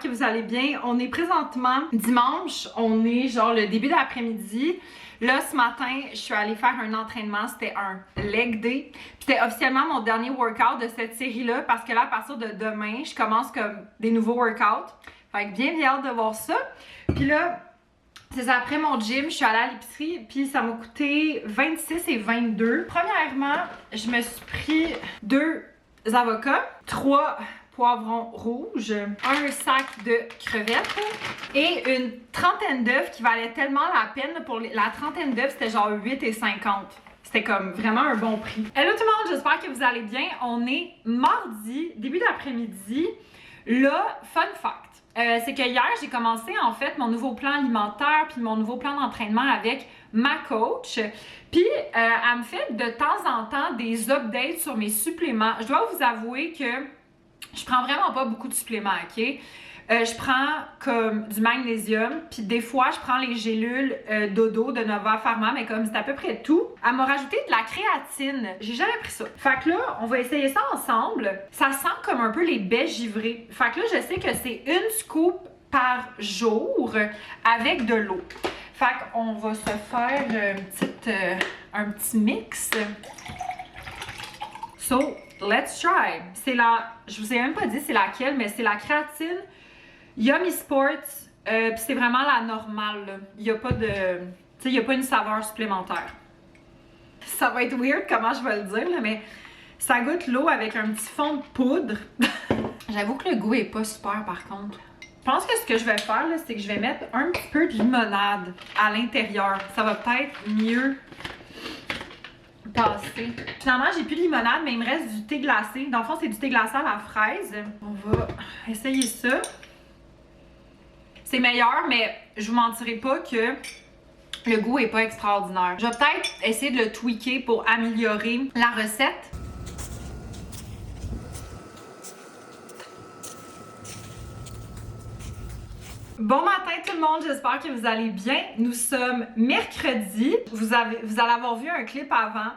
que vous allez bien. On est présentement dimanche, on est genre le début d'après-midi. Là, ce matin, je suis allée faire un entraînement, c'était un leg day. Puis c'était officiellement mon dernier workout de cette série-là parce que là, à partir de demain, je commence comme des nouveaux workouts. Fait que bien hâte de voir ça. Puis là, c'est ça, après mon gym, je suis allée à l'épicerie, puis ça m'a coûté 26 et 22. Premièrement, je me suis pris 2 avocats, 3 poivrons rouges, un sac de crevettes et une trentaine d'œufs qui valait tellement la peine. Pour la trentaine d'œufs, c'était genre 8,50. C'était comme vraiment un bon prix. Hello tout le monde, j'espère que vous allez bien. On est mardi, début d'après-midi. Là, fun fact. C'est que hier, j'ai commencé en fait mon nouveau plan alimentaire puis mon nouveau plan d'entraînement avec ma coach. Puis, elle me fait de temps en temps des updates sur mes suppléments. Je dois vous avouer que je prends vraiment pas beaucoup de suppléments, ok? Je prends comme du magnésium, puis des fois, je prends les gélules Dodo de Nova Pharma, mais comme c'est à peu près tout. Elle m'a rajouté de la créatine. J'ai jamais pris ça. Fait que là, on va essayer ça ensemble. Ça sent comme un peu les baies givrées. Fait que là, je sais que c'est une scoop par jour avec de l'eau. Fait qu'on va se faire un petit mix. So, let's try. C'est la, je vous ai même pas dit c'est laquelle, mais c'est la créatine Yummy Sports. Puis c'est vraiment la normale, là. Il n'y a pas de, tu sais, il n'y a pas une saveur supplémentaire. Ça va être weird comment je vais le dire, là, mais ça goûte l'eau avec un petit fond de poudre. J'avoue que le goût est pas super par contre. Je pense que ce que je vais faire, là, c'est que je vais mettre un petit peu de limonade à l'intérieur. Ça va peut-être mieux passer. Finalement, j'ai plus de limonade, mais il me reste du thé glacé. Dans le fond, c'est du thé glacé à la fraise. On va essayer ça. C'est meilleur, mais je vous mentirai pas que le goût est pas extraordinaire. Je vais peut-être essayer de le tweaker pour améliorer la recette. Bon matin tout le monde, j'espère que vous allez bien. Nous sommes mercredi. Vous allez avoir vu un clip avant,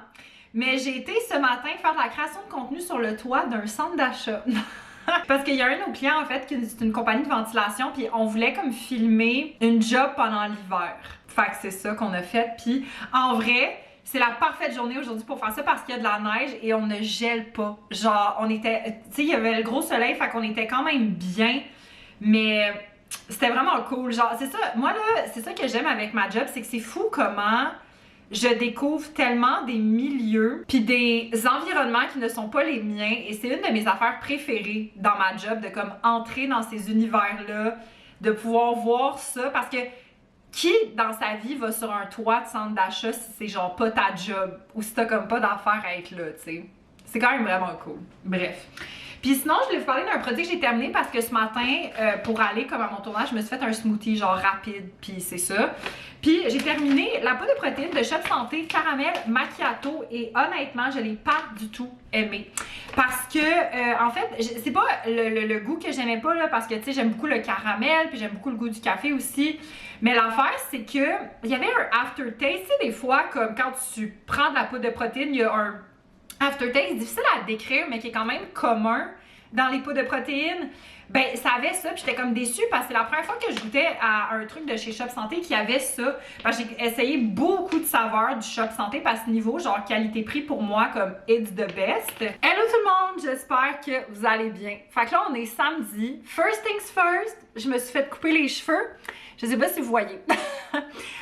mais j'ai été ce matin faire de la création de contenu sur le toit d'un centre d'achat. Parce qu'il y a un de nos clients en fait qui est une compagnie de ventilation, puis on voulait comme filmer une job pendant l'hiver. Fait que c'est ça qu'on a fait, puis en vrai, c'est la parfaite journée aujourd'hui pour faire ça parce qu'il y a de la neige et on ne gèle pas. Genre, on était, tu sais, il y avait le gros soleil, fait qu'on était quand même bien, mais c'était vraiment cool. Genre, c'est ça, moi là, c'est ça que j'aime avec ma job, c'est que c'est fou comment je découvre tellement des milieux puis des environnements qui ne sont pas les miens, et c'est une de mes affaires préférées dans ma job, de comme entrer dans ces univers-là, de pouvoir voir ça, parce que qui dans sa vie va sur un toit de centre d'achat si c'est genre pas ta job ou si t'as comme pas d'affaires à être là, tu sais? C'est quand même vraiment cool. Bref. Puis sinon, je voulais vous parler d'un produit que j'ai terminé parce que ce matin, pour aller comme à mon tournage, je me suis fait un smoothie genre rapide, puis c'est ça. Puis j'ai terminé la poudre de protéines de Shop Santé Caramel Macchiato, et honnêtement, je l'ai pas du tout aimé. Parce que, en fait, c'est pas le goût que j'aimais pas, là, parce que, tu sais, j'aime beaucoup le caramel, puis j'aime beaucoup le goût du café aussi. Mais l'affaire, c'est que il y avait un aftertaste, tu sais, des fois, comme quand tu prends de la poudre de protéines, il y a un aftertaste difficile à décrire, mais qui est quand même commun dans les poudres de protéines. Ben, ça avait ça, puis j'étais comme déçue parce que c'est la première fois que je goûtais à un truc de chez Shop Santé qui avait ça. Parce que j'ai essayé beaucoup de saveurs du Shop Santé, parce que niveau genre qualité-prix, pour moi, comme it's the best. Hello tout le monde, j'espère que vous allez bien. Fait que là, on est samedi. First things first, je me suis fait couper les cheveux. Je sais pas si vous voyez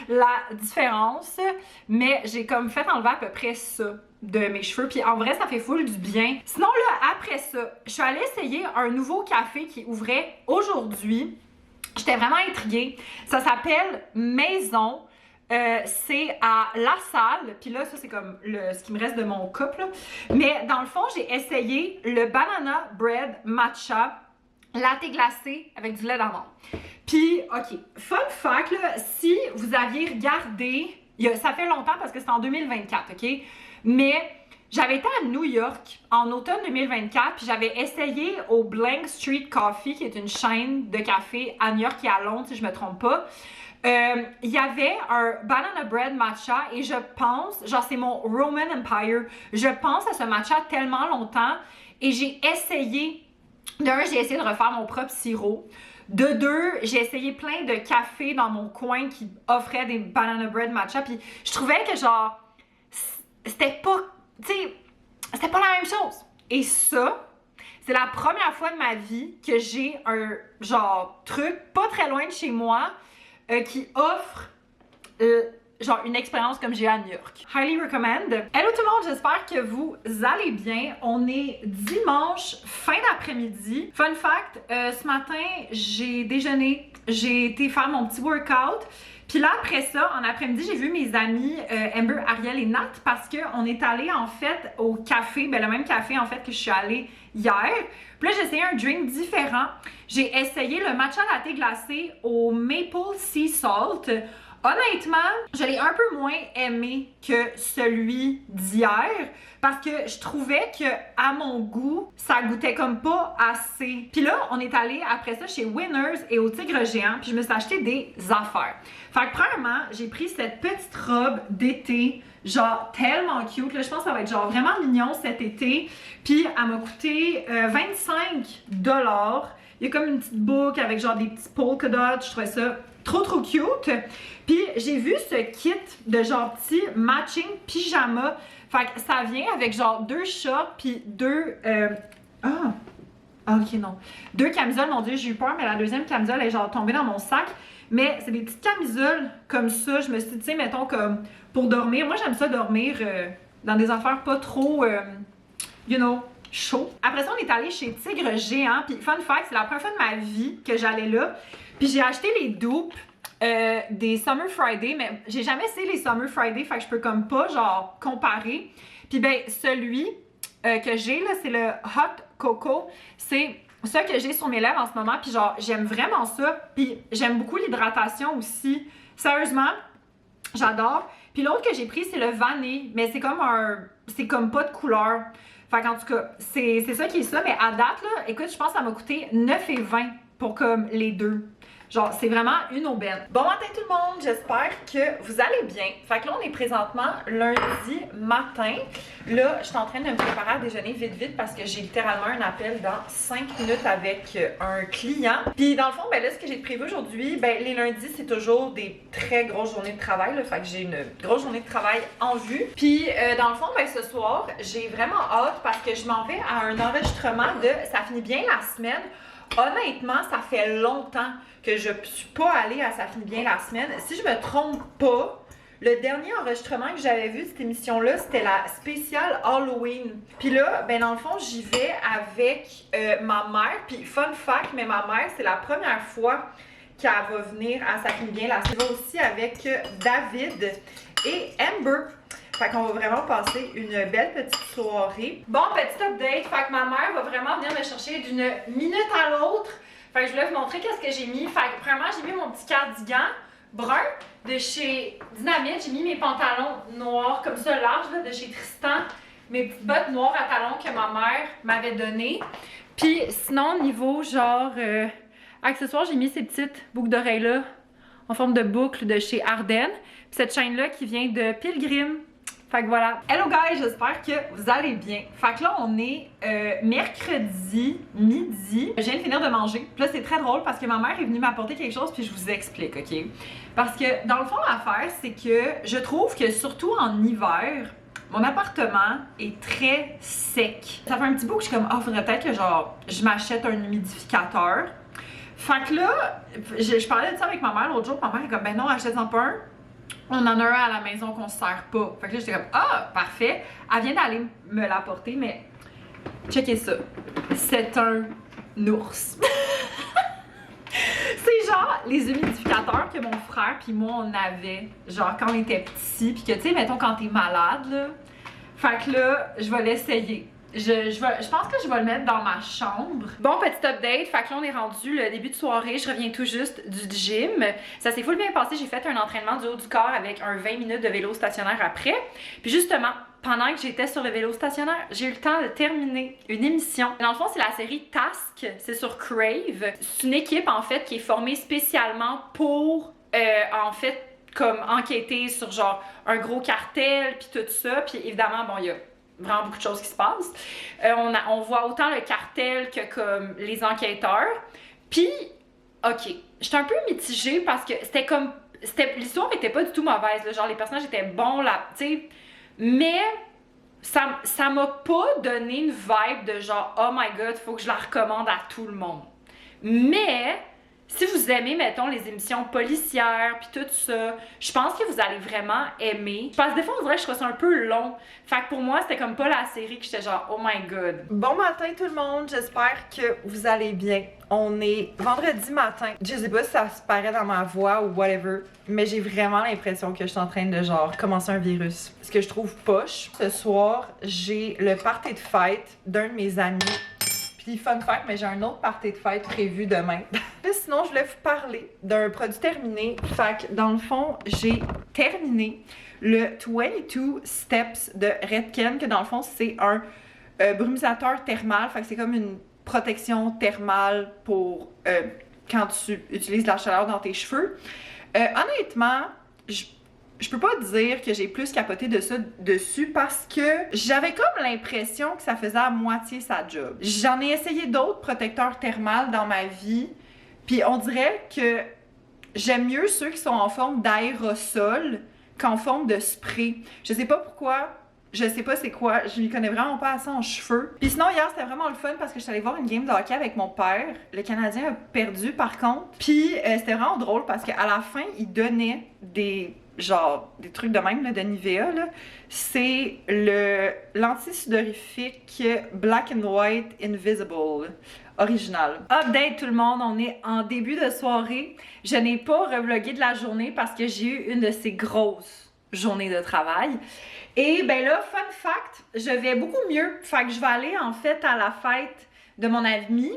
la différence, mais j'ai comme fait enlever à peu près ça de mes cheveux, puis en vrai ça fait full du bien. Sinon là, après ça, je suis allée essayer un nouveau café qui ouvrait aujourd'hui. J'étais vraiment intriguée. Ça s'appelle Maison. C'est à La Salle, puis là ça c'est comme ce qui me reste de mon couple, mais dans le fond j'ai essayé le banana bread matcha latte glacé avec du lait d'amande. Puis ok, fun fact là, si vous aviez regardé, ça fait longtemps parce que c'est en 2024, ok, mais j'avais été à New York en automne 2024, puis j'avais essayé au Blank Street Coffee, qui est une chaîne de café à New York et à Londres, si je me trompe pas. Il y avait un banana bread matcha, et je pense, genre c'est mon Roman Empire, je pense à ce matcha tellement longtemps, et j'ai essayé, j'ai essayé de refaire mon propre sirop. De deux, j'ai essayé plein de cafés dans mon coin qui offraient des banana bread matcha, puis je trouvais que genre, c'était pas, tu sais, c'était pas la même chose. Et ça, c'est la première fois de ma vie que j'ai un genre truc pas très loin de chez moi qui offre genre une expérience comme j'ai à New York. Highly recommend. Hello tout le monde, j'espère que vous allez bien. On est dimanche, fin d'après-midi. Fun fact, ce matin, j'ai déjeuné, j'ai été faire mon petit workout. Puis là, après ça, en après-midi, j'ai vu mes amis Amber, Ariel et Nat parce qu'on est allé en fait au café, ben le même café en fait que je suis allée hier. Puis là, j'ai essayé un drink différent. J'ai essayé le matcha latte glacé au maple sea salt. Honnêtement, je l'ai un peu moins aimé que celui d'hier parce que je trouvais que à mon goût, ça goûtait comme pas assez. Puis là, on est allé après ça chez Winners et au Tigre Géant, puis je me suis acheté des affaires. Fait que premièrement, j'ai pris cette petite robe d'été, genre tellement cute. Là, je pense que ça va être genre vraiment mignon cet été. Puis elle m'a coûté 25 $. Il y a comme une petite boucle avec genre des petits polka dots. Je trouvais ça trop cute. Puis j'ai vu ce kit de genre petit matching pyjama. Fait que ça vient avec genre 2 shorts puis 2 ok non. 2 camisoles, mon dieu, j'ai eu peur, mais la deuxième camisole est genre tombée dans mon sac. Mais c'est des petites camisoles comme ça. Je me suis dit, tu sais, mettons comme pour dormir. Moi, j'aime ça dormir dans des affaires pas trop, chaud. Après ça, on est allé chez Tigre Géant. Puis fun fact, c'est la première fois de ma vie que j'allais là. Puis j'ai acheté les dupes des Summer Friday, mais j'ai jamais essayé les Summer Friday, fait que je peux comme pas genre comparer. Puis ben celui que j'ai là, c'est le Hot Cocoa. C'est ça que j'ai sur mes lèvres en ce moment. Puis genre j'aime vraiment ça. Puis j'aime beaucoup l'hydratation aussi. Sérieusement, j'adore. Puis l'autre que j'ai pris c'est le vanille, mais c'est comme pas de couleur. Fait qu'en tout cas, c'est ça qui est ça. Mais à date là, écoute, je pense que ça m'a coûté 9,20 pour comme les deux. Genre, c'est vraiment une aubaine. Bon matin tout le monde, j'espère que vous allez bien. Fait que là, on est présentement lundi matin. Là, je suis en train de me préparer à déjeuner vite parce que j'ai littéralement un appel dans 5 minutes avec un client. Puis dans le fond, ben là, ce que j'ai prévu aujourd'hui, ben les lundis, c'est toujours des très grosses journées de travail. Là, fait que j'ai une grosse journée de travail en vue. Puis dans le fond, ben ce soir, j'ai vraiment hâte parce que je m'en vais à un enregistrement de Ça finit bien la semaine. Honnêtement, ça fait longtemps que je suis pas allée à Ça finit bien la semaine. Si je me trompe pas, le dernier enregistrement que j'avais vu de cette émission-là, c'était la spéciale Halloween. Puis là, ben dans le fond, j'y vais avec ma mère. Puis fun fact, mais ma mère, c'est la première fois qu'elle va venir à Ça finit bien la semaine. Je vais aussi avec David et Amber. Fait qu'on va vraiment passer une belle petite soirée. Bon, petit update. Fait que ma mère va vraiment venir me chercher d'une minute à l'autre. Fait que je voulais vous montrer qu'est-ce que j'ai mis. Fait que premièrement, j'ai mis mon petit cardigan brun de chez Dynamite. J'ai mis mes pantalons noirs comme ça, larges, là, de chez Tristan. Mes petites bottes noires à talons que ma mère m'avait données. Puis sinon, niveau genre accessoires, j'ai mis ces petites boucles d'oreilles-là en forme de boucle de chez Ardennes. Puis cette chaîne-là qui vient de Pilgrim. Fait que voilà. Hello guys, j'espère que vous allez bien. Fait que là, on est mercredi midi. Je viens de finir de manger. Puis là, c'est très drôle parce que ma mère est venue m'apporter quelque chose puis je vous explique, OK? Parce que dans le fond, l'affaire, c'est que je trouve que surtout en hiver, mon appartement est très sec. Ça fait un petit bout que je suis comme, faudrait peut-être que genre, je m'achète un humidificateur. Fait que là, je parlais de ça avec ma mère l'autre jour. Ma mère est comme, ben non, achète-en pas un. On en a un à la maison qu'on se sert pas. Fait que là, j'étais comme, parfait. Elle vient d'aller me l'apporter, mais checkez ça. C'est un ours. C'est genre les humidificateurs que mon frère puis moi, on avait, genre quand on était petits. Puis que, tu sais, mettons, quand t'es malade, là. Fait que là, je vais l'essayer. Je pense que je vais le mettre dans ma chambre. Bon, petit update. Fait que là, on est rendu le début de soirée. Je reviens tout juste du gym. Ça s'est full bien passé. J'ai fait un entraînement du haut du corps avec un 20 minutes de vélo stationnaire après. Puis justement, pendant que j'étais sur le vélo stationnaire, j'ai eu le temps de terminer une émission. Dans le fond, c'est la série Task. C'est sur Crave. C'est une équipe, en fait, qui est formée spécialement pour, en fait, comme enquêter sur genre un gros cartel, puis tout ça. Puis évidemment, bon, il y a vraiment beaucoup de choses qui se passent. On voit autant le cartel que comme les enquêteurs. Puis ok, j'étais un peu mitigée parce que c'était comme, l'histoire était pas du tout mauvaise, là, genre les personnages étaient bons, là, tu sais, mais ça m'a pas donné une vibe de genre, oh my god, faut que je la recommande à tout le monde. Mais si vous aimez, mettons, les émissions policières puis tout ça, je pense que vous allez vraiment aimer. Parce que des fois, on dirait que je trouve ça un peu long. Fait que pour moi, c'était comme pas la série que j'étais genre, oh my god. Bon matin tout le monde, j'espère que vous allez bien. On est vendredi matin. Je sais pas si ça se paraît dans ma voix ou whatever, mais j'ai vraiment l'impression que je suis en train de genre commencer un virus. Ce que je trouve poche. Ce soir, j'ai le party de fête d'un de mes amis. Puis fun fact, mais j'ai un autre party de fête prévu demain. Sinon, je voulais vous parler d'un produit terminé. Fait que dans le fond, j'ai terminé le 22 Steps de Redken, que dans le fond, c'est un brumisateur thermal. Fait que c'est comme une protection thermale pour quand tu utilises la chaleur dans tes cheveux. Honnêtement, je peux pas dire que j'ai plus capoté de ça dessus parce que j'avais comme l'impression que ça faisait à moitié sa job. J'en ai essayé d'autres protecteurs thermales dans ma vie, puis on dirait que j'aime mieux ceux qui sont en forme d'aérosol qu'en forme de spray. Je sais pas pourquoi, je sais pas c'est quoi, je m'y connais vraiment pas assez en cheveux. Puis sinon hier c'était vraiment le fun parce que je suis allée voir une game de hockey avec mon père. Le Canadien a perdu par contre. Puis c'était vraiment drôle parce qu'à la fin il donnait des trucs de même là, de Nivea là. C'est l'anti-sudorifique Black and White Invisible original. Update tout le monde, on est en début de soirée. Je n'ai pas revlogué de la journée parce que j'ai eu une de ces grosses journées de travail. Et ben là, fun fact, je vais beaucoup mieux. Fait que je vais aller en fait à la fête de mon ami.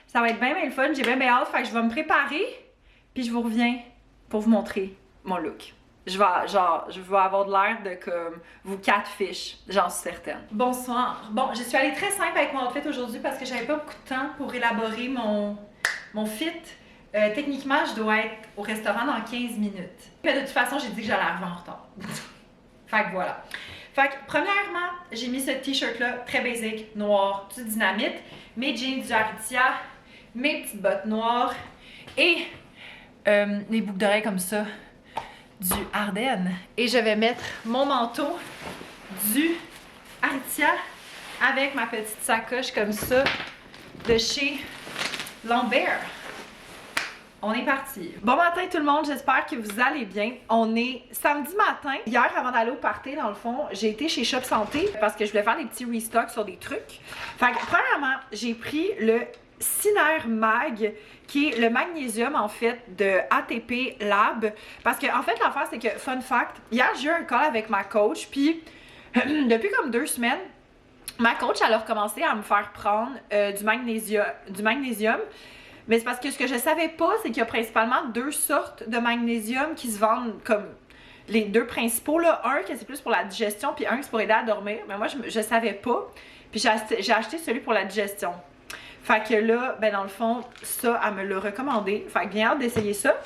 Ça va être bien le fun, j'ai bien hâte. Fait que je vais me préparer, puis je vous reviens pour vous montrer mon look. Je vais avoir de l'air de comme vous catfish, j'en suis certaine. Bonsoir. Bon, je suis allée très simple avec mon outfit aujourd'hui parce que j'avais pas beaucoup de temps pour élaborer mon fit. Techniquement, je dois être au restaurant dans 15 minutes. Mais de toute façon, j'ai dit que j'allais arriver en retard. Fait que voilà. Fait que premièrement, j'ai mis ce t-shirt-là, très basic, noir, du dynamite, mes jeans du Aritzia, mes petites bottes noires et les boucles d'oreilles comme ça du Ardennes. Et je vais mettre mon manteau du Aritzia avec ma petite sacoche comme ça de chez Lambert. On est parti. Bon matin tout le monde, j'espère que vous allez bien. On est samedi matin. Hier, avant d'aller au party, dans le fond, j'ai été chez Shop Santé parce que je voulais faire des petits restocks sur des trucs. Fait que, premièrement, j'ai pris le Ciner Mag, qui est le magnésium, en fait, de ATP Lab. Parce que, en fait, l'affaire, c'est que, fun fact, hier, j'ai eu un call avec ma coach, puis depuis comme 2 semaines, ma coach, elle a recommencé à me faire prendre du magnésium. Mais c'est parce que ce que je savais pas, c'est qu'il y a principalement 2 sortes de magnésium qui se vendent comme les 2 principaux. Là. Un qui c'est plus pour la digestion, puis un qui c'est pour aider à dormir. Mais moi, je savais pas. Puis j'ai acheté celui pour la digestion. Fait que là, ben dans le fond, ça, elle me l'a recommandé. Fait que bien hâte d'essayer ça.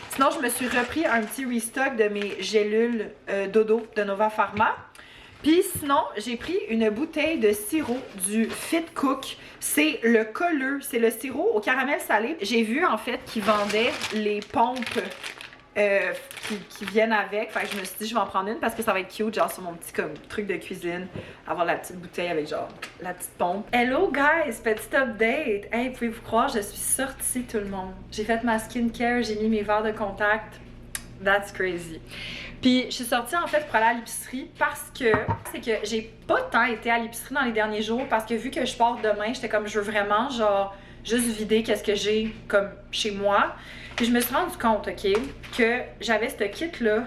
Sinon, je me suis repris un petit restock de mes gélules dodo de Nova Pharma. Puis sinon, j'ai pris une bouteille de sirop du Fit Cook. C'est le colleux, c'est le sirop au caramel salé. J'ai vu en fait qu'ils vendaient les pompes qui viennent avec. Fait que je me suis dit, je vais en prendre une parce que ça va être cute, genre sur mon petit comme truc de cuisine. Avoir la petite bouteille avec genre la petite pompe. Hello guys, petit update. Hey, pouvez-vous croire, je suis sortie tout le monde. J'ai fait ma skincare, j'ai mis mes verres de contact. That's crazy. Puis je suis sortie en fait pour aller à l'épicerie parce que c'est que j'ai pas tant été à l'épicerie dans les derniers jours parce que vu que je pars demain, j'étais comme je veux vraiment genre juste vider qu'est-ce que j'ai comme chez moi. Puis je me suis rendu compte, ok, que j'avais ce kit-là,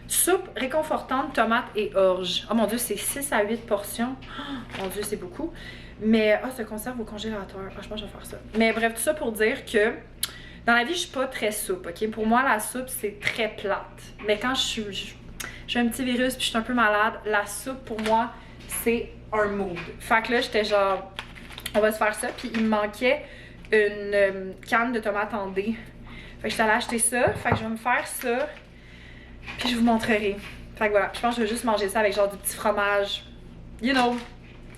soupe réconfortante, tomates et orge. Oh mon dieu, c'est 6 à 8 portions. Oh, mon dieu, c'est beaucoup. Mais, ça conserve au congélateur. Je pense que je vais faire ça. Mais bref, tout ça pour dire que dans la vie, je suis pas très soupe, ok? Pour moi, la soupe, c'est très plate. Mais quand j'ai un petit virus puis je suis un peu malade, la soupe, pour moi, c'est un mood. Fait que là, j'étais genre, on va se faire ça. Puis il me manquait une canne de tomates en dés. Fait que j'étais allée acheter ça. Fait que je vais me faire ça. Puis je vous montrerai. Fait que voilà, je pense que je vais juste manger ça avec genre du petit fromage. You know,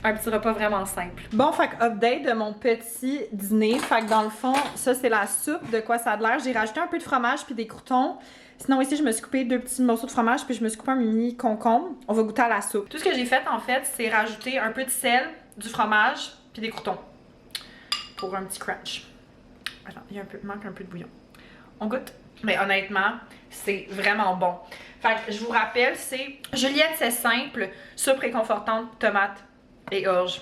un petit repas vraiment simple. Bon, fait que update de mon petit dîner. Fait que dans le fond, ça c'est la soupe, de quoi ça a de l'air. J'ai rajouté un peu de fromage puis des croûtons. Sinon ici, je me suis coupé 2 petits morceaux de fromage puis je me suis coupé un mini concombre. On va goûter à la soupe. Tout ce que j'ai fait en fait, c'est rajouter un peu de sel, du fromage puis des croûtons. Pour un petit crunch. Attends, il manque un peu de bouillon. On goûte. Mais honnêtement, c'est vraiment bon. Fait que je vous rappelle, c'est Juliette, c'est simple, soupe réconfortante, tomate et orge.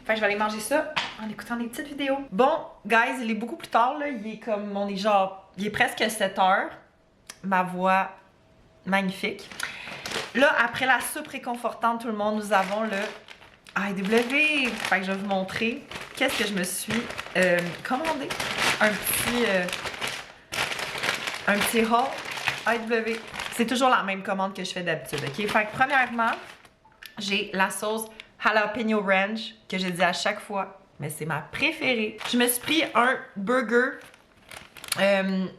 Fait que je vais aller manger ça en écoutant des petites vidéos. Bon, guys, il est beaucoup plus tard, là. Il est presque 7 heures. Ma voix magnifique. Là, après la soupe réconfortante, tout le monde, nous avons le AEW. Fait que je vais vous montrer qu'est-ce que je me suis commandé. Un petit haul AEW. C'est toujours la même commande que je fais d'habitude, ok? Fait que premièrement, j'ai la sauce Jalapeno Ranch que j'ai dit à chaque fois, mais c'est ma préférée. Je me suis pris un burger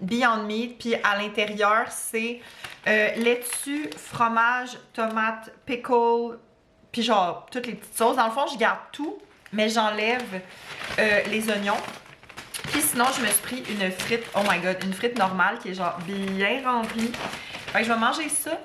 Beyond Meat, puis à l'intérieur, c'est laitue, fromage, tomate, pickle, puis genre toutes les petites sauces. Dans le fond, je garde tout, mais j'enlève les oignons. Puis sinon, je me suis pris une frite, oh my god, une frite normale qui est genre bien remplie. Fait que je vais manger ça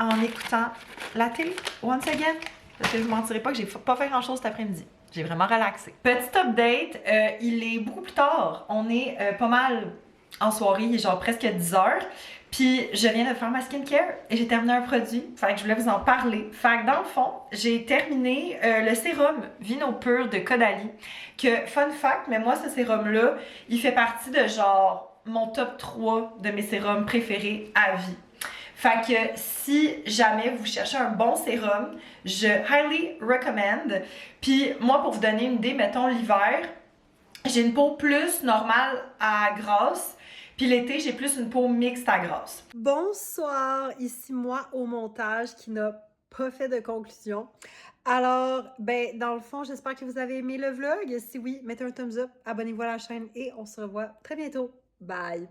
en écoutant la télé, once again. Parce que je vous mentirai pas que j'ai pas fait grand chose cet après-midi. J'ai vraiment relaxé. Petit update, il est beaucoup plus tard. On est pas mal en soirée, il est genre presque 10 heures. Puis je viens de faire ma skincare et j'ai terminé un produit. Fait que je voulais vous en parler. Fait que dans le fond, j'ai terminé le sérum Vino Pur de Caudalie. Que, fun fact, mais moi ce sérum-là, il fait partie de genre mon top 3 de mes sérums préférés à vie. Fait que si jamais vous cherchez un bon sérum, je highly recommend. Puis moi, pour vous donner une idée, mettons l'hiver, j'ai une peau plus normale à grasse. Puis l'été, j'ai plus une peau mixte à grasse. Bonsoir, ici moi au montage qui n'a pas fait de conclusion. Alors, ben dans le fond, j'espère que vous avez aimé le vlog. Si oui, mettez un thumbs up, abonnez-vous à la chaîne et on se revoit très bientôt. Bye!